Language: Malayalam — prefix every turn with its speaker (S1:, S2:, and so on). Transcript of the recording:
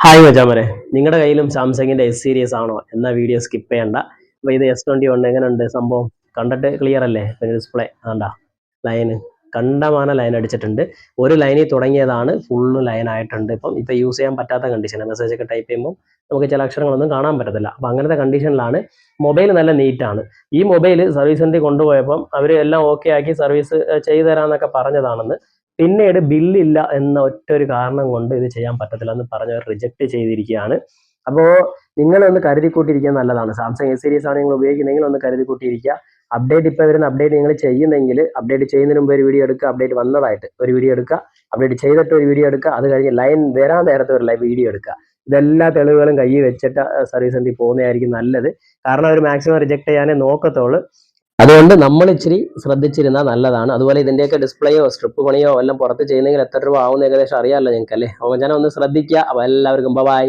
S1: ഹായ് മച്ചാമരെ, നിങ്ങളുടെ കയ്യിലും സാംസങ്ങിന്റെ എസ് സീരീസ് ആണോ എന്ന വീഡിയോ സ്കിപ്പ് ചെയ്യണ്ട. അപ്പോൾ ഇത് S21 എങ്ങനെയുണ്ട് സംഭവം? കണ്ടിട്ട് ക്ലിയർ അല്ലേ? ഡിസ്പ്ലേ ആണ്ടാ ലൈന് കണ്ടമാന ലൈൻ അടിച്ചിട്ടുണ്ട്. ഒരു ലൈനിൽ തുടങ്ങിയതാണ് ഫുള്ള് ലൈൻ ആയിട്ടുണ്ട്. ഇപ്പം യൂസ് ചെയ്യാൻ പറ്റാത്ത കണ്ടീഷൻ. മെസ്സേജ് ഒക്കെ ടൈപ്പ് ചെയ്യുമ്പോൾ നമുക്ക് ചില അക്ഷരങ്ങളൊന്നും കാണാൻ പറ്റത്തില്ല. അപ്പം അങ്ങനത്തെ കണ്ടീഷനിലാണ്. മൊബൈൽ നല്ല നീറ്റാണ്. ഈ മൊബൈൽ സർവീസ് സെന്ററിൽ കൊണ്ടുപോയപ്പം അവർ എല്ലാം ഓക്കെ ആക്കി സർവീസ് ചെയ്തു തരാമെന്നൊക്കെ പറഞ്ഞതാണെന്ന്. പിന്നീട് ബില്ലില്ല എന്ന ഒറ്റൊരു കാരണം കൊണ്ട് ഇത് ചെയ്യാൻ പറ്റത്തില്ല എന്ന് പറഞ്ഞ് അവർ റിജക്ട് ചെയ്തിരിക്കുകയാണ്. അപ്പോൾ നിങ്ങളൊന്ന് കരുതിക്കൂട്ടിയിരിക്കുക നല്ലതാണ്. സാംസങ് എസ് സീരീസ് ആണ് നിങ്ങൾ ഉപയോഗിക്കുന്നതെങ്കിൽ ഒന്ന് കരുതിക്കൂട്ടിയിരിക്കുക. അപ്ഡേറ്റ് ഇപ്പോൾ വരുന്ന അപ്ഡേറ്റ് നിങ്ങൾ ചെയ്യുന്നെങ്കിൽ അപ്ഡേറ്റ് ചെയ്യുന്നതിന് മുമ്പ് ഒരു വീഡിയോ എടുക്കുക, അപ്ഡേറ്റ് വന്നതായിട്ട് ഒരു വീഡിയോ എടുക്കുക, അപ്ഡേറ്റ് ചെയ്തിട്ട് ഒരു വീഡിയോ എടുക്കുക, അത് കഴിഞ്ഞ് ലൈൻ വരാൻ നേരത്തെ ഒരു വീഡിയോ എടുക്കുക. ഇതെല്ലാ തെളിവുകളും കയ്യിൽ വെച്ചിട്ട് സർവീസ് സെന്ററിൽ പോകുന്നതായിരിക്കും നല്ലത്. കാരണം അവർ മാക്സിമം റിജക്ട് ചെയ്യാനേ നോക്കത്തുള്ളൂ. അതുകൊണ്ട് നമ്മൾ ഇച്ചിരി ശ്രദ്ധിച്ചിരുന്നാൽ നല്ലതാണ്. അതുപോലെ ഇതിൻ്റെയൊക്കെ ഡിസ്പ്ലേയോ സ്ട്രിപ്പ് പണിയോ എല്ലാം പുറത്ത് ചെയ്യുന്നെങ്കിൽ എത്ര രൂപ ആവുമെന്ന് ഏകദേശം അറിയാമല്ലോ നിങ്ങൾക്ക് അല്ലേ? അപ്പോൾ ഞാൻ ഒന്ന് ശ്രദ്ധിക്കുക. അപ്പോൾ എല്ലാവർക്കും ബൈ.